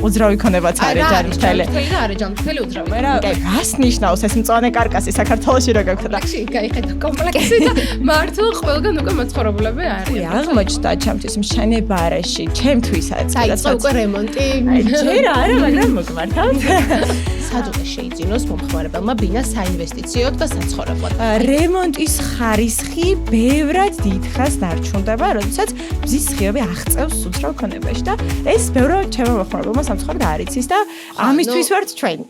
უძრავი ქონებაც არის ჯანმრთელი. და არის ჯანმრთელი უძრავი. რას ნიშნავს ეს მწვანე კარკასი საქართველოში რა გაქვთ? გაიხედა კომპლექსი და მართლა ყველგან უკვე მაცხოვრებლები არიან. აღმოჩნდა ჩემთვის მშენებარეში, ჩემთვისაც. დაიწყო უკვე რემონტი. ჯერ არა, მაგრამ მოგმართავთ. სად უნდა შეიძინოს მომხმარებელმა ბინა საინვესტიციოდ და საცხოვრებლად? რემონტის ხარისხი ბევრად დიდხანს დარჩუნდება, როდესაც მზის სხივები აღწევს უძრავ ქონებაში და ეს ბევრად ჩემო მომხმარებელმა სამწუხაროდ არ იცის და ამისთვის ვართ ჩვენ.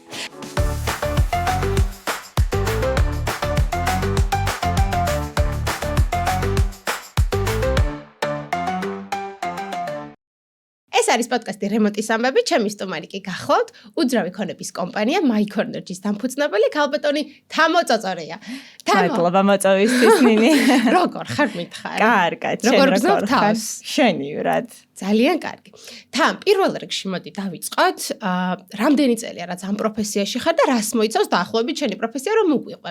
ეს არის პოდკასტი რემონტის ამბები, ჩემი სტუმარი კი გახლავთ, უძრავი ქონების კომპანია MyCorner-ის დამფუძნებელი ქალბატონი თამო წოწორია. მადლობა მოწვევისთვის ნინი. როგორ ხარ მითხარ? კარგად, როგორ გრძნობ თავს? შენივრად. ძალიან კარგი. თან პირველ რიგში მოდი დავიწყოთ, რამდენი წელია რაც ამ პროფესიაში ხარ და რას მოიცავს დაახლოებით შენი პროფესია რომ უყვიყვე?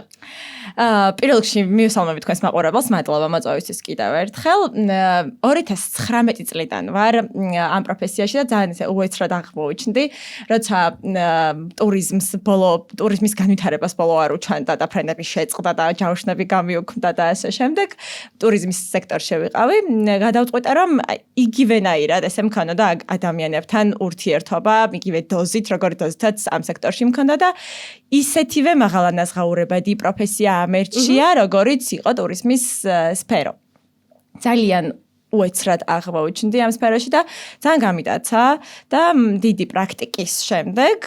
პირველ რიგში მივესალმები თქვენს მაყურებელს, მადლობა მოწვევისთვის კიდევ ერთხელ. 2019 წლიდან ვარ ამ პროფესიაში და ძალიან ისე უეცრად აღმოჩნდი, როცა ტურიზმის განვითარებას ბოლო არ უჩანდა და ფრენები შეწყდა და ჯავშნები გამიუქმდა და ასე შემდეგ. ტურიზმის სექტორში ვიყავი. გადავწყვიტე რომ იგივენაირად ესე მქონოდა ადამიანებთან ურთიერთობა, იგივე დოზით, როგორი დოზითაც ამ სექტორში მქონდა და ისეთივე მაღალანაზღაურებადი პროფესია ამერჩია, როგორიც იყო ტურიზმის სფერო. ძალიან უეცრად აღმოჩნდი ამ სფეროში და ძალიან გამიტაცა და დიდი პრაქტიკის შემდეგ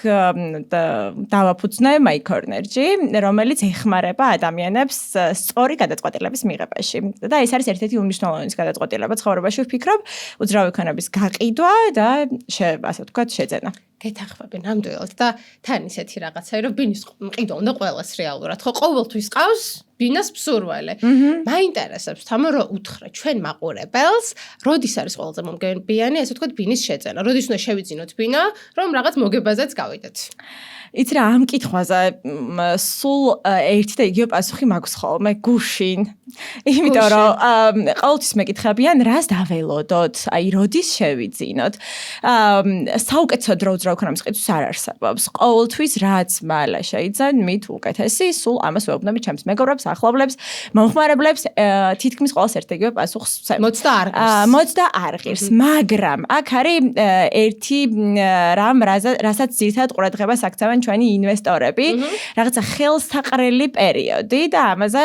დავაფუძნე MyCorner-ში, რომელიც ეხმარება ადამიანებს სწორი გადაწყვეტილების მიღებაში. და ეს არის ერთ-ერთი უმნიშვნელოვანესი გადაწყვეტილება ცხოვრებაში, ვფიქრობ, უძრავი ქონების გაყიდვა და ასე ვთქვათ, შეძენა. გეთანხმები ნამდვილად და თან ისეთი რაღაცა, რომ ბინის მყიდვა უნდა ყოველას რეალურად, ხო, ყოველთვის ყავს ბინას მსურველი. მაინტერესებს თამო რომ უთხრა ჩვენ მაყურებელს, როდის არის ყველაზე მომგებიანი, ასე ვთქვათ, ბინის შეძენა, როდის უნდა შევიძინოთ ბინა, რომ რაღაც მოგებაზეც გავიდეთ. იცი რა ამ კითხვაზე სულ ერთი და იგივე პასუხი მაქვს ხოლმე გუშინ. იმიტომ რომ ყოველთვის მეკითხებიან რას დაველოდოთ, აი როდის შევიძინოთ. საუკეთესო დრო უძრავ ქონების ყიდვის არ არსებობს. ყოველთვის რაც მალე შეიძენ, მით უკეთესი, სულ ამას ვეუბნები ჩემს მეგობრებს, ახლობლებს, მომხმარებლებს, თითქმის ყოველს ერთ იგივე პასუხს ვცემ. მოწდა არ ღირს. მოწდა არ ღირს, მაგრამ აქ არის ერთი რამ, რასაც ძირითადად ყურადღებას აქცევენ ჩვენი ინვესტორები, რაღაცა ხელსაყრელი პერიოდი და ამაზე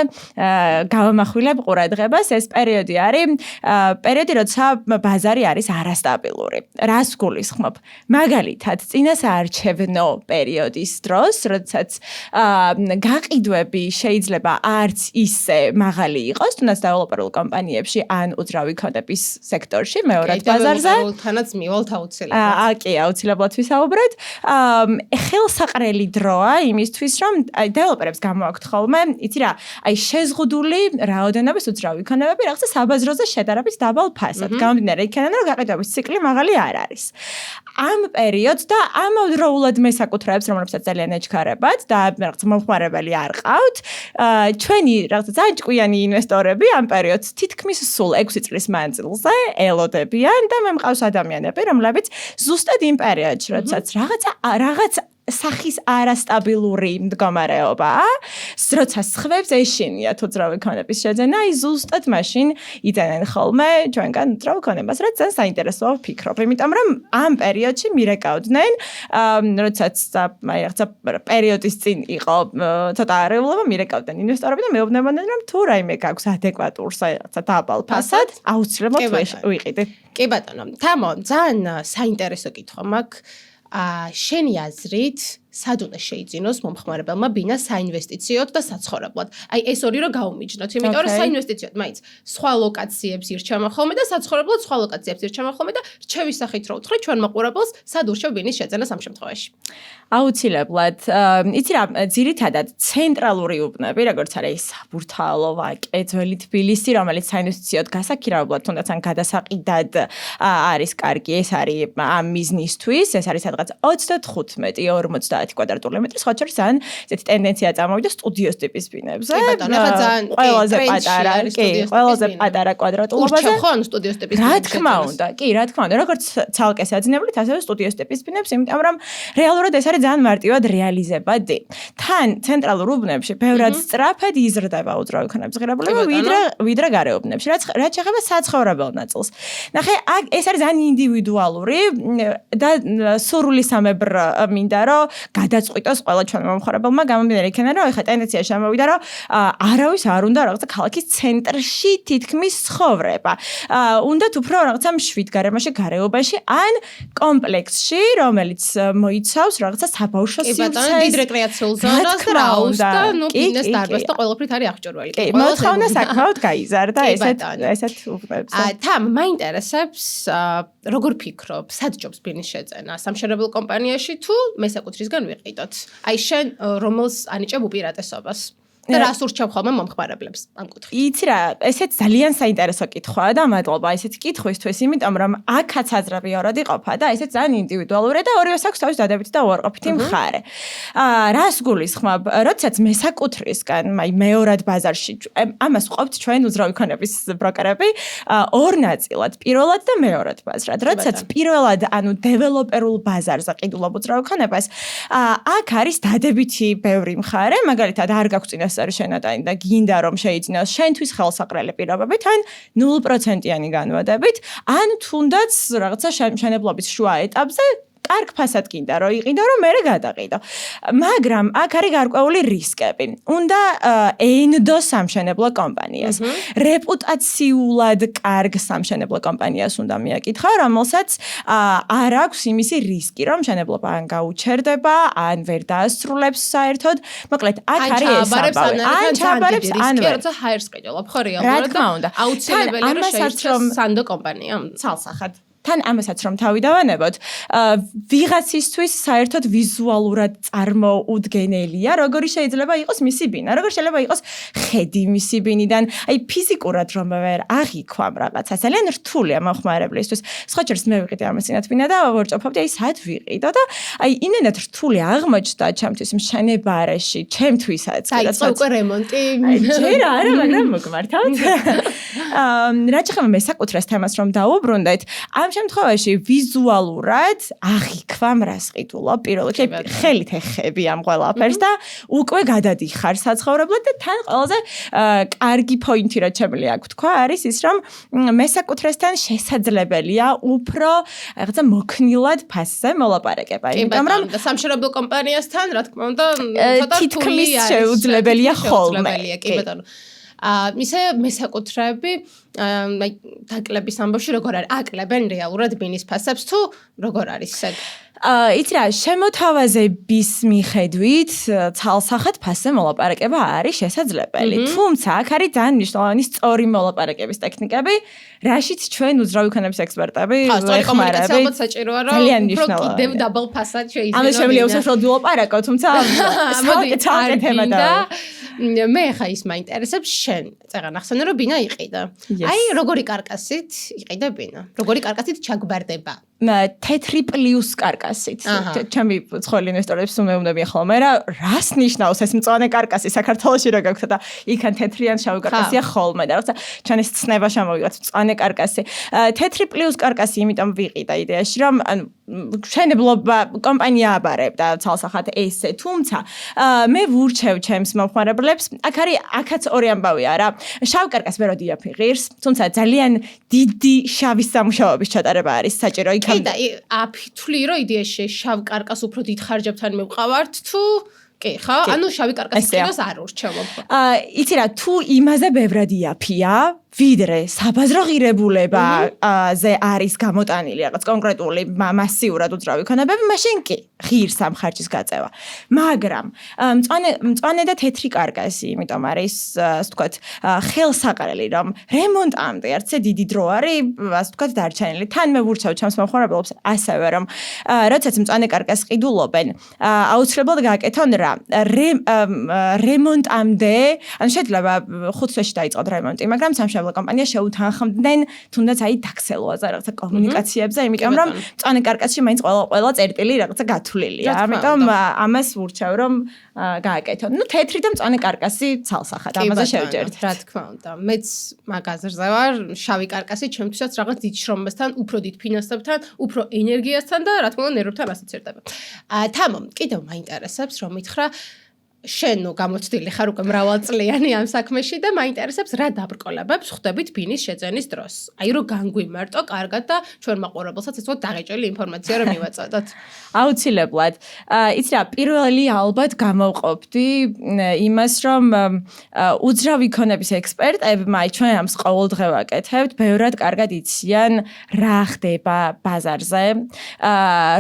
გავამახვილებ ყურადღებას. ეს პერიოდი არის პერიოდი, როცა ბაზარი არის არასტაბილური. რას გულისხმობ? მაგალითად, წინასაარჩევნო პერიოდის დროს, როდესაც გაყიდვები შეიძლება არც ისე მაღალი იყოს, თუნდაც დეველოპერულ კომპანიებში ან უძრავი ქონების სექტორში, მეორად ბაზარზე. თანაც მივალთ აუცილებლად. კი, აუცილებლად ვისაუბრეთ. ხელსაყრელი დროა იმისთვის, რომ დეველოპერებს გამოაქვთ ხოლმე, იცი რა, აი შეზღუდული რაოდენობის უძრავი ქონებები რაღაცა საბაზროზე შედარებით დაბალ ფასად. გამომდინარე იქიდან, რომ გაყიდვების ციკლი მაღალი არ არის. ამ პერიოდს და ამავდროულად მესაკუთრეებს, რომლებსაც ძალიან ეჩქარებათ და რაღაცა მომხმარებელი არ ყავთ, ჩვენი რაღაცა ძალიან ჭკვიანი ინვესტორები ამ პერიოდს თითქმის სულ 6 წლის მანძილზე ელოდებიან და მე მყავს ადამიანები, რომლებიც ზუსტად იმ პერიოდში, როდესაც რაღაც სახის არასტაბილური მდგომარეობაა, როცა სხვებს ეშინიათ უძრავი ქონების შეძენა, აი ზუსტად მაშინ იძენენ ხოლმე ჩვენგან უძრავ ქონებას, რაც ძალიან საინტერესოა ვფიქრობ, იმიტომ რომ ამ პერიოდში მირეკავდნენ, როდესაც აი რაღაცა პერიოდის წინ იყო ცოტა არეულობა, მირეკავდნენ ინვესტორები და მეუბნებოდნენ, რომ თუ რაიმე გაქვს ადეკვატურს, აი რაღაცა დაბალ ფასად, აუცილებლად ვიყიდე. კი ბატონო, თამო, ძალიან საინტერესო კითხვა მაქვს. შენი აზრით სად უნდა შეიძინოს მომხმარებელმა ბინა საინვესტიციოდ და საცხოვრებლად? აი ეს ორი რო გაუმიჯნოთ, იმიტომ რომ საინვესტიციოდ მაინც სხვა ლოკაციებს ირჩევენ ხოლმე და საცხოვრებლად სხვა ლოკაციებს ირჩევენ ხოლმე და რჩევის სახით რო უთხრე ჩვენ მაყურებელს სად ურჩევ ბინის შეძენას ამ შემთხვევაში? აუცილებლად. იცი რა, ძირითადად ცენტრალური უბნები, როგორც არის საბურთალო ვაკე, ძველი თბილისი, რომელიც საინვესტიციოდ გასაქირავებლად თუნდაც ან გადასაყიდად არის კარგი, ეს არის ამ მიზნისთვის, ეს არის სადღაც 35-40 10 კვადრატული მეტრი, სხვა შორის ძალიან ესეთი ტენდენცია წამოვიდა სტუდიოს ტიპის ბინებზე. კი ბატონო, ახლა ძალიან ყველაზე პატარა, კი, ყველაზე პატარა კვადრატულობაზე. ურჩევ ხო ანუ სტუდიოს ტიპის რა თქმა უნდა, კი, რა თქმა უნდა, როგორც ცალკე საძინებლით, ასევე სტუდიოს ტიპის ბინებს, იმიტომ რომ რეალურად ეს არის ძალიან მარტივად რეალიზებადი. თან ცენტრალურ უბნებში ბევრად სწრაფად იზრდება უძრავი ქონების ღირებულება, ვიდრე გარე უბნებში. რაც შეეხება საცხოვრებელ ნაწილს. ნახე, ეს არის ძალიან ინდივიდუალური და სურვილისამებრ მინდა რომ გადაწყვიტოს ყველა ჩვენ მომხმარებელმა გამომდინარე იქიდან რომ ეხლა ტენდენცია შემოვიდა რომ არავის არ უნდა რაღაცა ქალაქის ცენტრში თითქმის ცხოვრება. უნდათ უფრო რაღაცა მშვიდ გარემოში, გარეობაში ან კომპლექსში, რომელიც მოიცავს რაღაცა საბავშვო სივრცეს, დიდ რეკრეაციულ ზონას და რაუს და ნუ ბიზნეს დარბაზს და ყველაფრით არის აღჭურველი. კი, მოთხოვნა საკმაოდ გაიზარდა ესეთ უბნებზე. თამ მაინტერესებს როგორ ფიქრობ, სად ჯობს ბინის შეძენა სამშენებლო კომპანიაში თუ მესაკუთრისგან ვიყიდოთ? აი შენ რომელს ანიჭებ უპირატესობას? და რას ურჩევ ხოლმე მომხმარებლებს ამ კუთხით? იცი რა, ესეც ძალიან საინტერესო კითხვაა და მადლობა ესეთი კითხვისთვის, იმიტომ რომ აქაც აზრები ორად იყოფა და ესეც ძალიან ინდივიდუალურია და ორივეს აქვს თავის დადებითი და უარყოფითი მხარე. რას გულისხმობ? როდესაც მესაკუთრისგან, აი მეორად ბაზარში, ამას ვყოფთ ჩვენ უძრავი ქონების ბროკერები ორ ნაწილად, პირველად და მეორად ბაზრად. როდესაც პირველად, ანუ დეველოპერულ ბაზარზე ყიდულობ უძრავი ქონებას, აქ არის დადებითი ბევრი მხარე, მაგალითად არ გაქვს წინასწარი შენატანი და გინდა რომ შეიძინოს შენთვის ხელსაყრელი პირობებით ან 0%-იანი განვადებით, ან თუნდაც რაღაცა მშენებლობის შუა ეტაპზე კარგ ფასად გინდა რომ იყიდო, რომ მერე გადაყიდო. მაგრამ აქ არის გარკვეული რისკები. უნდა ენდო სამშენებლო კომპანიას. რეპუტაციულად კარგ სამშენებლო კომპანიას უნდა მიაკითხო, რომელსაც არ აქვს იმისი რისკი, რომ მშენებლობა ან გაუჩერდება, ან ვერ დაასრულებს საერთოდ. მოკლედ, აქ არის ეს საბავი. ან ჩაბარებს, ან ვერ. როცა ჰაერს ყიდულობ, ხო რეალურად და აუცილებელია რომ შეირჩეს სანდო კომპანია. ცალსახად. თან ამასაც რომ თავი დავანებოთ, ვიღაცისთვის საერთოდ ვიზუალურად წარმოუდგენელია, როგორი შეიძლება იყოს მისი ბინა, როგორ შეიძლება იყოს ხედი მისი ბინიდან, აი ფიზიკურად რომ ვერ აღიქვამ რაღაცა, ძალიან რთულია მომხმარებლისთვის. სხვა შორის მე ვიყიდე ამას წინათ ბინა და ვორჭოფობდი, აი სად ვიყიდო და აი ინენად რთული აღმოჩნდა ჩემთვის მშენებარეში, ჩემთვისაც. დაიწყო უკვე რემონტი. ჯერ არა, მაგრამ მოგმართავთ. რა შეეხება მესაკუთრეს თემას რომ დაუბრუნდეთ, ამ შემთხვევაში ვიზუალურად აღიქვამ რას ყიდულობ პირველად ხელით ეხები ამ ყველაფერს და უკვე გადადიხარ საცხოვრებლად და თან ყველაზე კარგი პოინტი რაც შემიძლია აქ თქვა არის ის რომ მესაკუთრესთან შესაძლებელია უფრო რაღაცა მოქნილად ფასზე მოლაპარაკება იმიტომ რომ სამშენებლო კომპანიასთან რა თქმა უნდა ცოტა თითქმის შეუძლებელია ხოლმე კი ბატონო მისე მესაკუთრეები აი დაკლების ამბავში როგორ არის აკლებენ რეალურად ბინის ფასებს თუ როგორ არის ეგ იცი რა შემოთავაზების მიხედვით ცალსახად ფასზე მოლაპარაკება არის შესაძლებელი თუმცა აქ არის ძალიან მნიშვნელოვანი სწორი მოლაპარაკების ტექნიკები რაშიც ჩვენ უძრავი ქონების ექსპერტები ვეხმარები ალბათ საჭიროა რომ უფრო კიდევ დაბალ ფასად შეიძინო ამას შემიძლია უსასრულოდ ვილაპარაკო თუმცა ცალკე თემა და მე ხა ის მაინტერესებს შენ წეგან ახსენე რომ ბინა იყიდა აი როგორი კარკასით იყიდა ბინა როგორი კარკასით ჩაგბარდება თეთრი პლუს კარკასით. ჩემი ცხოველი ინვესტორებს უმეუბნებიან ხოლმე რა რას ნიშნავს ეს მწვანე კარკასი საქართველოში რა გაქვთ და იქან თეთრი ან შავი კარკასია ხოლმე და რაღაცა ჩვენის ცნება შემოვიღოთ მწვანე კარკასი. თეთრი პლუს კარკასი იმიტომ ვიყიდა იდეაში რომ ანუ მშენებლობა კომპანია აბარებდა ცალსახად ესე თუმცა მე ვურჩევ ჩემს მომხმარებლებს აქ არის აქაც ორი ამბავია რა შავ კარკას ვერ ოდიაფი ღირს თუმცა ძალიან დიდი შავის სამუშაოების ჩატარება არის საჭირო იქ და აფითვლი რომ იდეაში შავ კარკას უფრო დიდ ხარჯებთან მივყავართ თუ კი ხო ანუ შავი კარკასის ყიდვას არ ურჩევობ იცი რა თუ იმაზე ბევრად იაფია ვიდრე საბაზრო ღირებულებაზე არის გამოტანილი რაღაც კონკრეტული მასიურად უძრავი ქონებები, მაშინ კი ღირს ამ ხარჯის გაწევა. მაგრამ მწვანე და თეთრი კარკასი, იმიტომ არის, ასე ვთქვათ, ხელსაყრელი, რომ რემონტამდე არცე დიდი დრო არის, ასე ვთქვათ, დარჩენილი. თან მე ვურჩევ ჩემს მომხმარებლებს ასევე, რომ როდესაც მწვანე კარკასს ყიდულობენ, აუცილებლად გააკეთონ რა რემონტამდე, ანუ შეიძლება 5 თვეში დაიწყოთ რემონტი, მაგრამ სამშაბათში მომხმარებელ კომპანია შეუთანხმდნენ თუნდაც აი დაქსელვაზე რაღაცა კომუნიკაციებზე, იმიტომ რომ მწვანე კარკასში მაინც ყველა წერტილი რაღაცა გათვლილია. ამიტომ ამას ვურჩევ რომ გააკეთო. ნუ თეთრი და მწვანე კარკასი ცალსახად ამაზე შევჯერთ. რა თქმა უნდა. მეც მაგაზრზე ვარ, შავი კარკასი ჩემთვისაც რაღაც დიდ შრომებთან, უფრო დიდ ფინანსებთან, უფრო ენერგიასთან და რა თქმა უნდა ნერვებთან ასოცირდება. თამო, კიდევ მაინტერესებს რომ მითხრა შენ გამოცდილი ხარ უკვე მრავალწლიანი ამ საქმეში და მაინტერესებს რა დაბრკოლებებს ხვდებით ბინის შეძენის დროს. აი რომ განგვიმარტო კარგად და ჩვენ მაყურებელსაც ეს დაღეჭელი ინფორმაცია რომ მივაწოდოთ. აუცილებლად. იცი რა, პირველი ალბათ გამოვყოფდი იმას რომ უძრავი ქონების ექსპერტებმა ჩვენ ამს ყოველდღე ვაკეთებთ, ბევრად კარგად იციან რა ხდება ბაზარზე.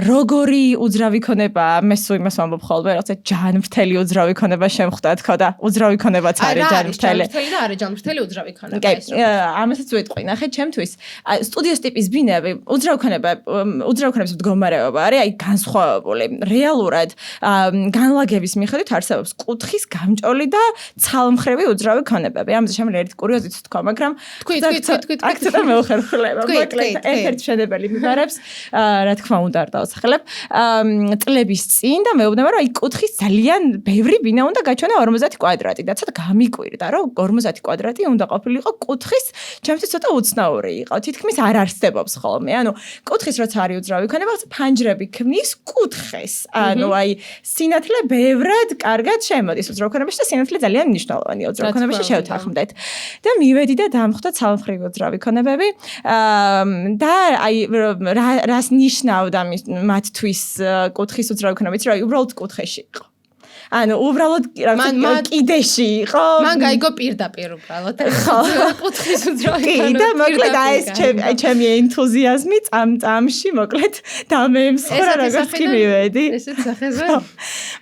როგორი უძრავი ქონება, მე სულ იმას ვამბობ ხოლმე, რაღაცა ჯანმრთელი უძრავი ქონება შემხვდა თქო და უძრავი ქონებაც არის ჯანმრთელი. და არის ჯანმრთელი უძრავი ქონება. კი, ამასაც ვიტყვი, ნახე ჩემთვის. სტუდიოს ტიპის ბინები, უძრავი ქონების მდგომარეობა არის აი განსხვავებული. რეალურად განლაგების მიხედვით არსებობს კუთხის, გამჭოლი და ცალმხრები უძრავი ქონებები. ამაზე შემიძლია ერთი კურიოზიც თქვა, მაგრამ თქვი. აქ ცოტა მეუხერხულება. მოკლედ, ერთ-ერთ შედეგელი მიმარებს, რა თქმა უნდა, არ დავასახელებ. წლების წინ და მეუბნება, რომ აი კუთხის ძალიან ბევრი ბინა უნდა გაჩვენა 50 კვადრატი და ცოტა გამიკვირდა, რომ 50 კვადრატი უნდა ყოფილიყო კუთხის, ჩემთვის ცოტა უცნაური იყო. თითქმის არ არსებობს ხოლმე. ანუ კუთხის როცა არის უძრავი ქონება, ფანჯრები ქმნის კუთხეს. ანუ აი სინათლე ბევრად კარგად შემოდის უძრავი ქონებაში და სინათლე ძალიან მნიშვნელოვანია უძრავი ქონებაში შევთანხმდეთ. და მივედი და დამხვდა ცალმხრივი უძრავი ქონებები. და აი რას ნიშნავდა მათთვის კუთხის უძრავი ქონება, იცი რა, უბრალოდ კუთხეში იყო. ანუ უბრალოდ კიდეში იყო. მან გაიგო პირდაპირ უბრალოდ. კუთხის უძრავი ქონება. კი, და მოკლედ აი ეს ჩემი ენთუზიაზმი წამში მოკლედ დამემსხვრა როგორც კი მივედი. ესეც სახეზე.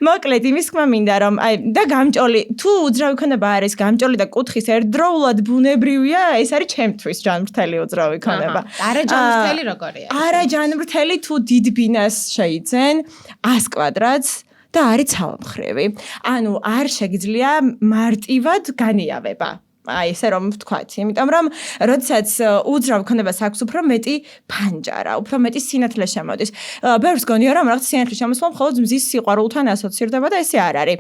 მოკლედ იმის თქმა მინდა რომ აი და გამჭოლი თუ უძრავი ქონება არის გამჭოლი და კუთხის ერთდროულად ბუნებრივია, ეს არის ჩემთვის ჯანმრთელი უძრავი ქონება. არა ჯანმრთელი როგორია? არა ჯანმრთელი თუ დიდ ბინას შეიძენ 100 კვადრატს და არის ცალმხრივი. ანუ არ შეგიძლია მარტივად განიავება. აი ესე რომ ვთქვათ, იმიტომ რომ როდესაც უძრავ ქონებას აქვს უფრო მეტი ფანჯარა, უფრო მეტი სინათლე შემოდის. ბევრს გონია რომ რაღაც სინათლე შემოსვა მხოლოდ მზის სიყვარულთან ასოცირდება და ესე არ არის.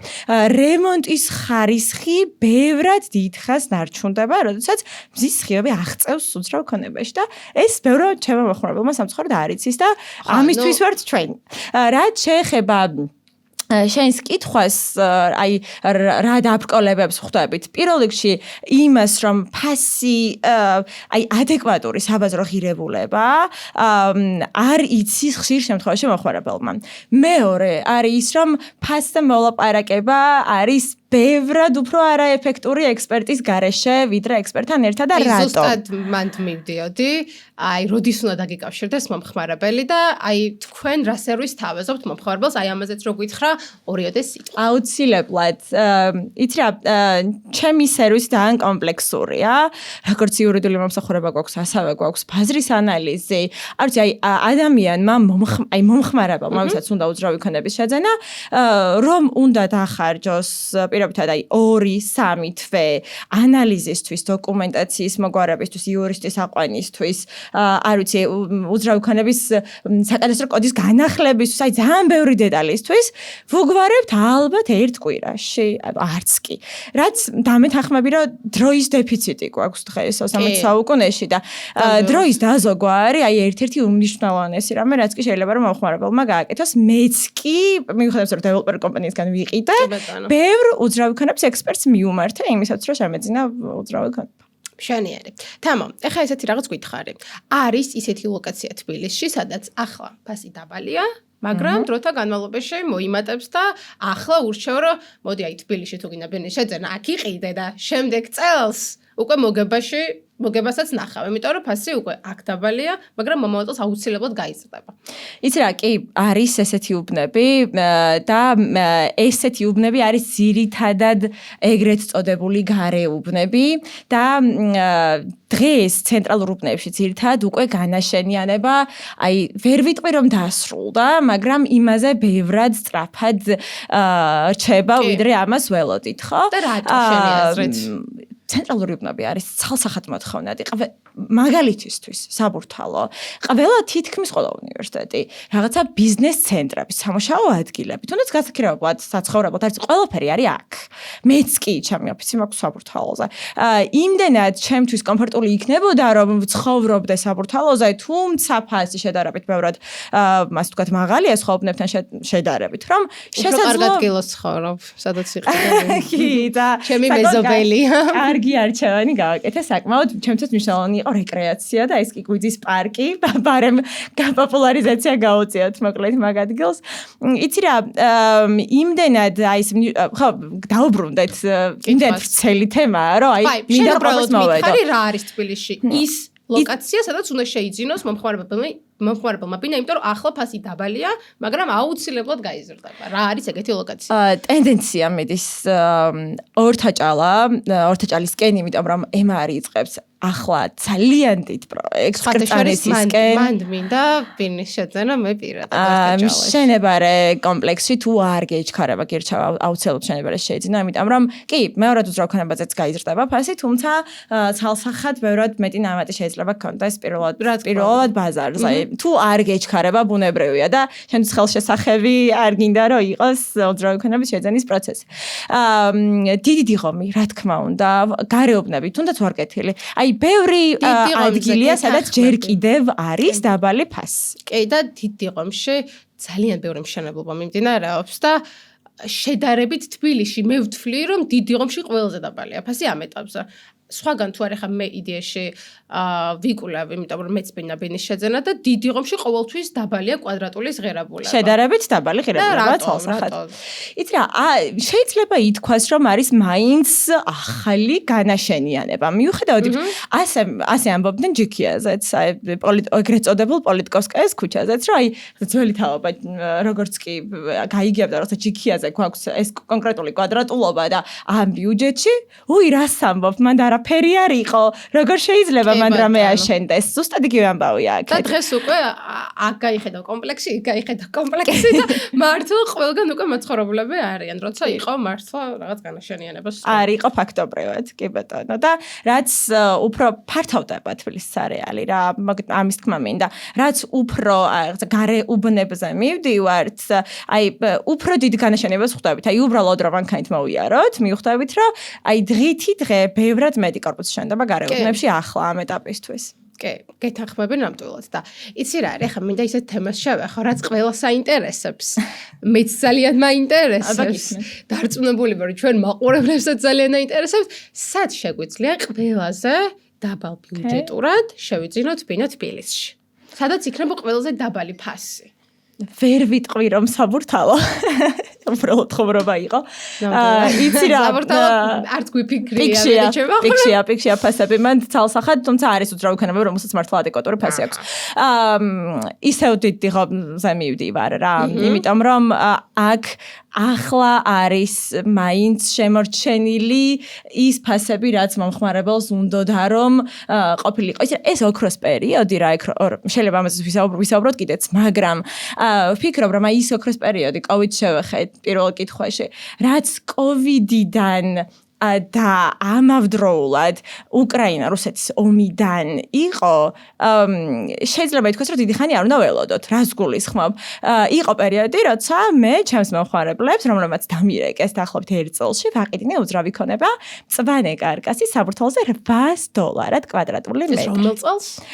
რემონტის ხარისხი ბევრად დიდხანს ნარჩუნდება, როდესაც მზის სხივები აღწევს უძრავ ქონებაში და ეს ბევრად ჩემო მოხმარებელმა სამწუხაროდ არ იცის და ამისთვის ვართ ჩვენ. რაც შეეხება შენს კითხვას აი რა დაბრკოლებებს ხვდებით პირველ რიგში იმას რომ ფასი აი ადეკვატური საბაზრო ღირებულება არ იცის ხშირ შემთხვევაში მოხმარებელმა მეორე არის ის რომ ფასზე მოლაპარაკება არის ბევრად უფრო არაეფექტური ექსპერტის გარეშე ვიდრე ექსპერტთან ერთად და რატო ზუსტად მანდ მივდიოდი აი როდის უნდა დაგიკავშირდეს მომხმარებელი და აი თქვენ რა სერვისს თავაზობთ მომხმარებელს აი ამაზეც რო გითხრა ორიოდე სიტყვა აუცილებლად იცი რა ჩემი სერვისი ძალიან კომპლექსურია როგორც იურიდიული მომსახურება გვაქვს ასევე გვაქვს ბაზრის ანალიზი არ ვიცი აი ადამიანმა მომხმარებელმა ვისაც უნდა უძრავი ქონების შეძენა რომ უნდა დახარჯოს პირობითად აი 2-3 თვე ანალიზისთვის, დოკუმენტაციის მოგვარებისთვის, იურისტის აყვანისთვის, არ ვიცი, უძრავი ქონების საკადასტრო კოდის განახლებისთვის, აი ძალიან ბევრი დეტალისთვის, ვუგვარებთ ალბათ ერთ კვირაში, არც კი. რაც დამეთანხმები, რომ დროის დეფიციტი გვაქვს დღეს 20 საუკუნეში და დროის დაზოგვა არის აი ერთ-ერთი უმნიშვნელოვანესი რამე, რაც კი შეიძლება რომ მომხმარებელმა გააკეთოს. მეც კი, მიუხედავად რომ დეველოპერ კომპანიისგან ვიყიდე, ბევრ უძრავი ქონებს ექსპერტს მიუმართე იმისაც რომ შემეძინა უძრავი ქონება. მშვენიერი. თამო, ეხლა ესეთი რაღაც გითხარი. არის ისეთი ლოკაცია თბილისში, სადაც ახლა ფასი დაბალია, მაგრამ დროთა განმავლობაში მოიმატებს და ახლა ურჩევ რომ მოდი აი თბილისში თუ გინდა ბენის შეძენა, აქ იყიდე და შემდეგ წელს უკვე მოგებასაც ნახავ, იმიტომ რომ ფასი უკვე აქ დაბალია, მაგრამ მომავალ წელს აუცილებლად გაიზრდება. იცი რა, კი, არის ესეთი უბნები და ესეთი უბნები არის ძირითადად ეგრეთ წოდებული გარეუბნები და დღეს ცენტრალურ უბნებში ძირითადად უკვე განაშენიანება, აი ვერ ვიტყვი რომ დასრულდა, მაგრამ იმაზე ბევრად სწრაფად რჩება, ვიდრე ამას ველოდით, ხო? და რატო შენი აზრით? ცენტრალური უბნები არის ცალსახად მოთხოვნადი. მაგალითისთვის საბურთალო, ყველა თითქმის ყველა უნივერსიტეტი, რაღაცა ბიზნეს ცენტრები, სამუშაო ადგილები, თუნდაც გასაქირავებლად, საცხოვრებლად არის ყველაფერი არის აქ. მეც კი ჩემი ოფისი მაქვს საბურთალოზე. იმდენად ჩემთვის კომფორტული იქნებოდა, რომ ვცხოვრობდე საბურთალოზე, თუმცა ფასი შედარებით ბევრად მას ვთქვათ მაღალია სხვა უბნებთან შედარებით, რომ შესაძლოა კარგად გილოს ცხოვრობ, სადაც იყიდები. კი, და ჩემი მეზობელია. კარგი არჩევანი გავაკეთე, საკმაოდ ჩემთვის მნიშვნელოვანი იყო რეკრეაცია და ეს კი გვიძის პარკი, ბარემ გაპოპულარიზაცია გაუწიოთ მოკლედ მაგ ადგილს. იცი რა, იმდენად აი ეს ხო დაუბრუნდეთ, იმდენად ვრცელი თემაა, რომ აი მინდა პრობლემას მოვედო. ხარი რა არის თბილისში? ის ლოკაცია, სადაც უნდა შეიძინოს მომხმარებელმა ბინა, იმიტომ რომ ახლა ფასი დაბალია, მაგრამ აუცილებლად გაიზრდება. რა არის ეგეთი ლოკაცია? ტენდენცია მიდის ორთაჭალისკენ, იმიტომ რომ ემარი იწყებს ახლა ძალიან დიდ პროექტს კრწანისისკენ. მან მინდა ბინის შეძენა მე პირადად. მშენებარე კომპლექსში თუ არ გეჩქარება გირჩევა აუცილებლად მშენებარე შეიძინა, იმიტომ რომ კი, მეორად უძრავ ქონებაზეც გაიზრდება ფასი, თუმცა ცალსახად ბევრად მეტი ნამატი შეიძლება გქონდეს პირველად ბაზარზე. თუ არ გეჩქარება ბუნებრივია და შენთვის ხელშესახები არ გინდა რომ იყოს უძრავი ქონების შეძენის პროცესი. დიდი დიღომი, რა თქმა უნდა, გარეუბნები, თუნდაც ვარკეთილი. აი ბევრი ადგილია, სადაც ჯერ კიდევ არის დაბალი ფასი. კი და დიდ დიღომში ძალიან ბევრი მშენებლობა მიმდინარეობს და შედარებით თბილისში მე ვთვლი, რომ დიდ დიღომში ყველაზე დაბალია ფასი ამ ეტაპზე. სხვაგან თუ არ ახლა მე იდეაში ვიკულავ, იმიტომ რომ მეც ბინის შეძენა და დიდ დიღომში ყოველთვის დაბალია კვადრატულის ღირებულება. შედარებით დაბალი ღირებულება ცალსახად. იცი რა, შეიძლება ითქვას, რომ არის მაინც ახალი განაშენიანება. მიუხედავად ასე ამბობდნენ ჯიქიაზეც, ეგრეთ წოდებულ პოლიტკოვსკაიას ქუჩაზეც, რომ აი ძველი თაობა როგორც კი გაიგებდა, რომ ჯიქიაზე გვაქვს ეს კონკრეტული კვადრატულობა და ამ ბიუჯეტში, რას ამბობ, მან არაფერი არ იყო, როგორ შეიძლება მან რამე აშენდეს. ზუსტად იგივე ამბავია აქ. და დღეს უკვე აქ გაიხედა კომპლექსი, იქ გაიხედა კომპლექსი და მართლა ყველგან უკვე მაცხოვრებლები არიან, როცა იყო მართლა რაღაც განაშენიანებას. არ იყო ფაქტობრივად, კი ბატონო. და რაც უფრო ფართავდება თბილისის არეალი რა, ამის თქმა მინდა. რაც უფრო გარე უბნებზე მივდივართ, აი უფრო დიდ განაშენებას ხვდებით. აი უბრალოდ რომ მანქანით მოვიაროთ, მივხვდებით, რომ აი დღითი დღე ბევრად მეტი კორპუსი შენდება გარე უბნებში ახლა ამ ეტაპისთვის. კი, გეთანხმები ნამდვილად და იცი რა არის, ახლა მინდა ისეთ თემას შევეხო, რაც ყველას აინტერესებს. მეც ძალიან მაინტერესებს. დარწმუნებული ვარ, ჩვენ მაყურებლებსაც ძალიან აინტერესებს, სად შეგვიძლია ყველაზე დაბალ ბიუჯეტურად შევიძინოთ ბინა თბილისში. სადაც იქნება ყველაზე დაბალი ფასი. ვერ ვიტყვი რომ საბურთალო. უბრალოდ ხომრობა იყო. იცი რა, საბურთალო არც გვიფიქრია, პიქშია ფასები მან ცალსახად, თუმცა არის უძრავი ქონებები, რომელსაც მართლა ადეკვატური ფასი აქვს. ისევ დიდ დიღომზე მივდივარ რა, იმიტომ რომ აქ ახლა არის მაინც შემორჩენილი ის ფასები, რაც მომხმარებელს უნდოდა რომ ყოფილიყო. ეს ოქროს პერიოდი რა, შეიძლება ამაზე ვისაუბროთ კიდეც, მაგრამ ვფიქრობ, რომ ის ოქროს პერიოდი COVID შევეხეთ პირველ კითხვაში, რაც COVID-დან და ამავდროულად უკრაინა რუსეთის ომიდან იყო, შეიძლება ითქვას, რომ დიდი ხანი არ უნდა ველოდოთ, რას გულისხმობ. იყო პერიოდი, როცა მე ჩემს მომხმარებლებს, რომლებმაც დამირეკეს დაახლოებით 1 წელში, ვაყიდინე უძრავი ქონება მწვანე კარკასი საბურთალოზე $8 კვადრატული მეტრი. რომელ წელს?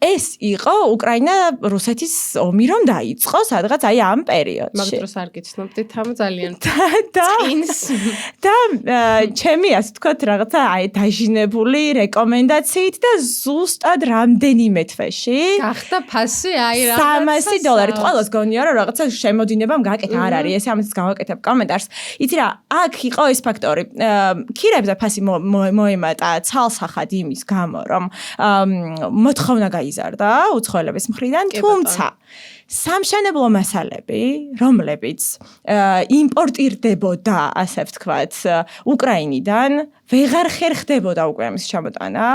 ეს იყო უკრაინა რუსეთის ომი რომ დაიწყო, სადღაც აი ამ პერიოდში. მაგ დროს არ გიცნობდით ამ ძალიან წინს. და ჩემი ასე ვთქვათ რაღაცა აი დაჟინებული რეკომენდაციით და ზუსტად რამდენიმე თვეში გახდა ფასი აი რაღაცა $300. ყველას გონია რომ რაღაცა შემოდინებამ გაკეთა, არ არის ესე, ამას გავაკეთებ კომენტარს. იცი რა, აქ იყო ეს ფაქტორი. ქირებზე ფასი მოემატა ცალსახად იმის გამო, რომ მოთხოვნა გაიზარდა უცხოელების მხრიდან, თუმცა სამშენებლო მასალები, რომლებიც იმპორტირდებოდა, ასე ვთქვათ, უკრაინიდან წლიდან ვეღარ ხერხდებოდა უკვე ამის ჩამოტანა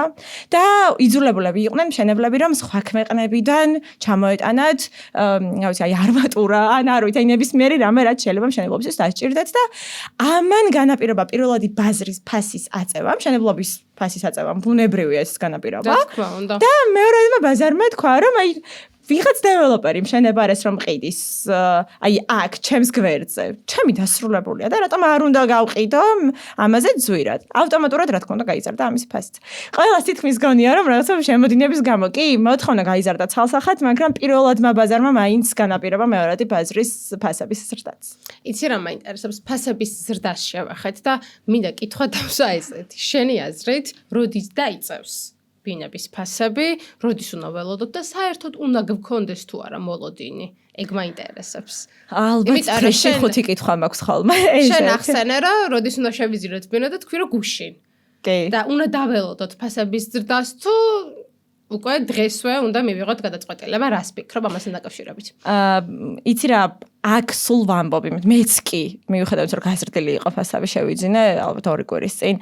და იძულებულები იყვნენ მშენებლები რომ სხვა ქვეყნებიდან ჩამოეტანათ რა ვიცი აი არმატურა ან არ ვიცი ნებისმიერი რამე რაც შეიძლება მშენებლობისთვის დასჭირდეთ და ამან განაპირობა პირველადი ბაზრის ფასის აწევა მშენებლობის ფასის აწევა ბუნებრივია ეს განაპირობა და მეორედმა ბაზარმა თქვა რომ აი ვიღაც დეველოპერი მშენებარეს რომ ყიდის აი აქ ჩემს გვერდზე ჩემი დასრულებულია და რატომ არ უნდა გავყიდო ამაზე ძვირად ავტომატურად რა თქმა უნდა გაიზარდა ამის ფასიც ყველას თითქმის გონია რომ რაღაცა შემოდინების გამო კი მოთხოვნა გაიზარდა ცალსახად მაგრამ პირველადმა ბაზარმა მაინც განაპირობა მეორადი ბაზრის ფასების ზრდაც იცი რა მაინტერესებს ფასების ზრდას შევახეთ და მინდა კითხვა დავსვა ესეთი შენი აზრით როდის დაიწევს ბინების ფასები, როდის უნდა ველოდოთ და საერთოდ უნდა გქონდეს თუ არა მოლოდინი. ეგ მაინტერესებს. ალბათ ფრეში ხუთი კითხვა მაქვს ხოლმე. შენ ახსენე რა, როდის უნდა შევიზიროთ ბინა და თქვი რომ გუშინ. კი. და უნდა დაველოდოთ ფასების ზრდას თუ უკვე დღესვე უნდა მივიღოთ გადაწყვეტილება, რას ფიქრობ ამასთან დაკავშირებით? იცი რა აქ სულ ვამბობ მეც კი მივხვდეთ რომ გაზრდილი იყო ფასები შევიძინე ალბათ 2 კვირის წინ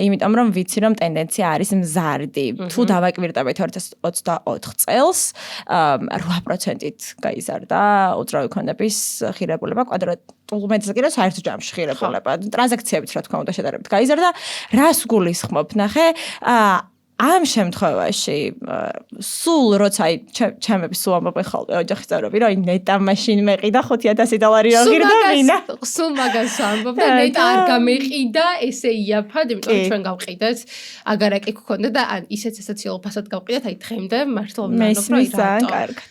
იმიტომ რომ ვიცი რომ ტენდენცია არის მზარდი თუ დავაკვირტებით 2024 წელს 8%-ით გაიზარდა უძრავი ქონების ღირებულება კვადრატულ მეტრზე კი რა საერთო ჯამში ღირებულება ტრანზაქციებით რა თქმა უნდა შედარებით გაიზარდა რას გულისხმობ ნახე ამ შემთხვევაში სულ როცა აი ჩემები სულ ამბობენ ხოლმე ოჯახის წევრები რომ აი ნეტა მაშინ მეყიდა $5,000 რა ღირდა მინა სულ მაგას ამბობ და ნეტა არ გამეყიდა ესე იაფად იმიტომ რომ ჩვენ გავყიდეთ აგარაკი გქონდა და ან ისეც სოციალურ გავყიდეთ აი დღემდე მართლა მენანობ რა კარგად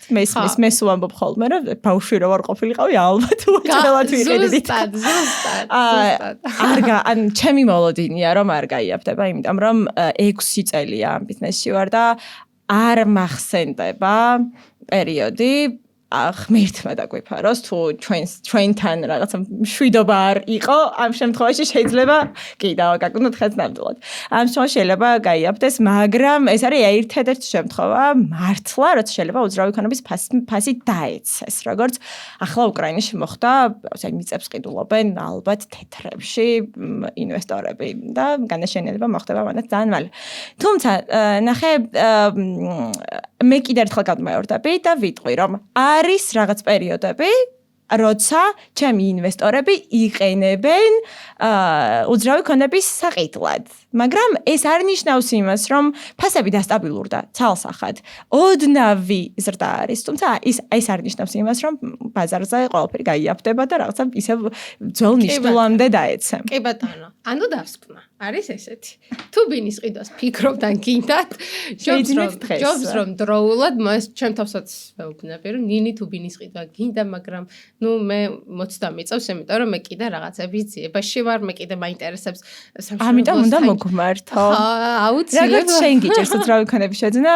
მე სულ ამბობ ხოლმე რომ ბავშვი რო ვარ ყოფილიყავი ალბათ უჭრელად ვიყიდით ან ჩემი მოლოდინია რომ არ გაიაფდება იმიტომ რომ 6 წელი ამ ბიზნესში ვარ და არ მახსენდება პერიოდი ღმერთმა დაგვიფაროს თუ ჩვენთან რაღაცა მშვიდობა არ იყო ამ შემთხვევაში შეიძლება კი დავაგაკუნოთ ხელს ნამდვილად ამ შემთხვევაში შეიძლება გაიაფდეს მაგრამ ეს არის ერთადერთი შემთხვევა მართლა რაც შეიძლება უძრავი ქონების ფასი დაეცეს როგორც ახლა უკრაინაში მოხდა აი მიწებს ყიდულობენ ალბათ თეთრებში ინვესტორები და განაშენიანება მოხდება მანდ ძალიან მალე თუმცა ნახე მე კიდევ ერთხელ გადმოვარდები და ვიტყვი რომ არის რაღაც პერიოდები, როცა ჩემი ინვესტორები იყენებენ უძრავი ქონების საყიდლად. მაგრამ ეს არ ნიშნავს იმას, რომ ფასები დასტაბილურდა ცალსახად. ოდნავი ზრდა არის, თუმცა ეს არ ნიშნავს იმას, რომ ბაზარზე ყველაფერი გაიაფდება და რაღაცა ისე ძველ ნიშნულამდე დაეცემ. კი ბატონო, ანუ დასკვნა. არის ესეთი. თუ ბინის ყიდვას ფიქრობთ ან გინდათ, ჯობს რომ დროულად მას ჩემ თავსაც ვეუბნები, რომ ნინი თუ ბინის ყიდვა გინდა, მაგრამ ნუ მე 20 მიწევს, იმიტომ რომ მე კიდე რაღაცების ძიებაში ვარ, მე კიდე მაინტერესებს სამშობლოს. ამიტომ უნდა მოგმართო. აუცილებლად. რაღაც შენ გიჭირს უძრავი ქონების შეძენა,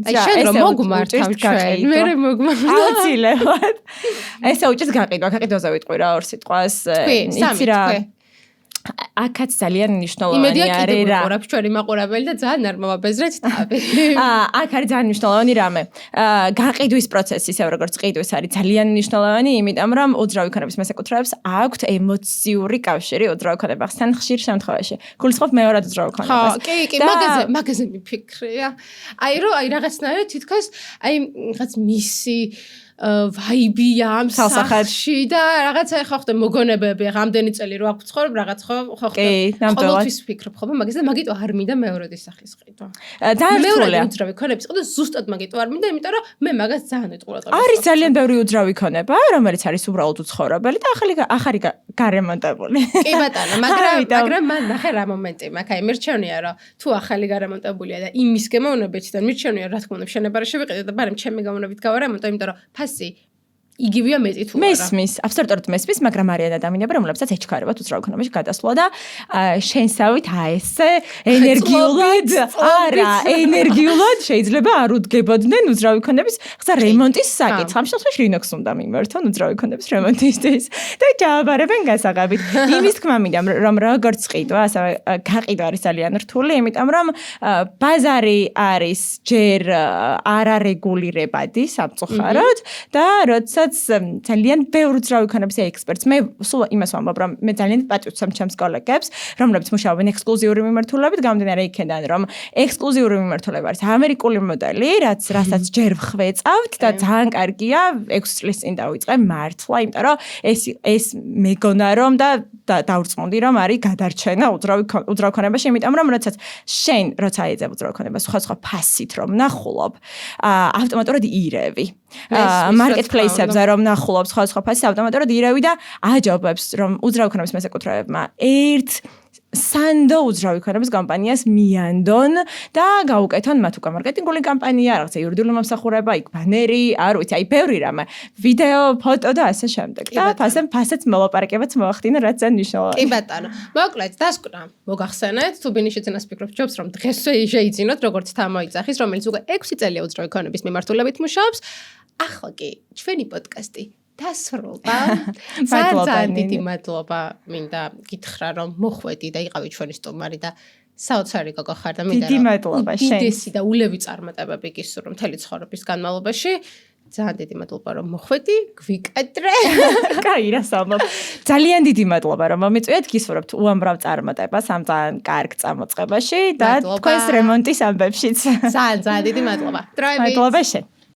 შენ რომ მოგმართავ ჩვენ, მე მოგმართავ. აუცილებლად. ესე უჭირს გაყიდვაზე ვიტყვი რა ორ სიტყვას. იცი რა აქაც ძალიან მნიშვნელოვანი არის რა. იმედია კიდევ ჩვენი მაყურებელი და ძალიან არ მოვაბეზრეთ თავი. აქ არის ძალიან მნიშვნელოვანი რამე. გაყიდვის პროცესი, ისე როგორც ყიდვის არის ძალიან მნიშვნელოვანი, იმიტომ რომ უძრავი ქონების მესაკუთრეებს აქვთ ემოციური კავშირი უძრავი ქონებასთან ხშირ შემთხვევაში. გულისხმობ მეორად უძრავი ქონებას. კი, მაგაზე მიფიქრია. აი რაღაცნაირად თითქოს აი რაღაც მისი ვაიბია ამ სახში და რაღაცა ხო ხდება მოგონებები რამდენი წელი რო აქვს ცხოვრობ რაღაც ხო ხდება ყოველთვის ვფიქრობ ხოლმე მაგაზე და მაგიტო არ მინდა მეორედი სახის ყიდვა დაერთხულია უძრავი ქონების ყიდვა ზუსტად მაგიტო არ მინდა იმიტომ რომ მე მაგას ძალიან ეტყურა არის ძალიან ბევრი უძრავი ქონება რომელიც არის უბრალოდ უცხოვრებელი და ახალი გარემონტებული კი ბატონო მაგრამ მან ნახე რა მომენტი მაქვს აი მირჩევნია რომ თუ ახალი გარემონტებულია და იმის გემოვნებითიდან მირჩევნია რა თქმა უნდა მშენებარე შევიყიდე და ბარემ ჩემი გემოვნებით გავარემონტო იმიტომ რომ იგივეა მეტი თუ არა. მესმის, აბსოლუტურად მესმის, მაგრამ არიან ადამიანები, რომლებსაც ეჩქარებათ უძრავი ქონებაში გადასვლა და შენსავით აესე ენერგიულად, ენერგიულად შეიძლება არ უდგებოდნენ უძრავი ქონების ხსა რემონტის საკითხი. ამ შემთხვევაში Linux უნდა მიმართონ უძრავი ქონების რემონტისთვის და ჩააბარებენ გასაღებით. იმის თქმა მინდა რომ როგორც ყიდვა, ასევე გაყიდვა არის ძალიან რთული, იმიტომ რომ ბაზარი არის ჯერ არარეგულირებადი სამწუხაროდ და როდესაც რომელსაც ძალიან ბევრ უძრავი ქონების ექსპერტს მე სულ იმას ვამბობ რომ მე ძალიან პატივს ვცემ ჩემს კოლეგებს რომლებიც მუშაობენ ექსკლუზიური მიმართულებით გამომდინარე იქიდან რომ ექსკლუზიური მიმართულება არის ამერიკული მოდელი რასაც ჯერ ვხვეწავთ და ძალიან კარგია 6 წლის წინ დავიწყე მართლა იმიტომ რომ ეს მეგონა რომ და დავრწმუნდი რომ არის გადარჩენა უძრავ ქონებაში იმიტომ რომ როდესაც შენ როცა ეძებ უძრავ ქონებას სხვა ფასით რომ ნახულობ ავტომატურად ირევი მარკეტპლეისებზე რომ ნახულობ სხვა ფასით ავტომატურად ირევი და აჯობებს რომ უძრავ ქონების მესაკუთრეებმა ერთ სანდო უძრავი ქონების კომპანიას მიანდონ და გაუკეთონ მათ უკვე მარკეტინგული კამპანია, რაღაცა იურიდიული მომსახურება, იქ ბანერი, არ ვიცი, აი ბევრი რამე, ვიდეო, ფოტო და ასე შემდეგ. და ფასეც მოლაპარაკებაც მოახდინა, რაც ძალიან მნიშვნელოვანია. კი ბატონო. მოკლედ, დასკვნა, მოგახსენეთ, თუ ბინიშეცენას ფიქრობთ ჯობს, რომ დღესვე შეიძინოთ, როგორც თამოიძახის, რომელიც უკვე 6 წელია უძრავი ქონების მიმართულებით მუშაობს. ახლა კი, ჩვენი პოდკასტი დასრულდა. ძალიან დიდი მადლობა მინდა გითხრა რომ მოხვედი და იყავი ჩვენი სტუმარი და საოცარი გოგო ხარ და მინდა დიდი მადლობა შენ. უდიდესი და ულევი წარმატებები გისურვო მთელი ცხოვრების განმავლობაში. ძალიან დიდი მადლობა რომ მოხვედი, გვიკადრე. კაი, რა სამბობ. ძალიან დიდი მადლობა რომ მომიწვიეთ, გისურვებთ უამრავ წარმატებას ამ ძალიან კარგ წამოწყებაში და თქვენს რემონტის ამბებშიც. ძალიან დიდი მადლობა. დროებით. მადლობა შენ.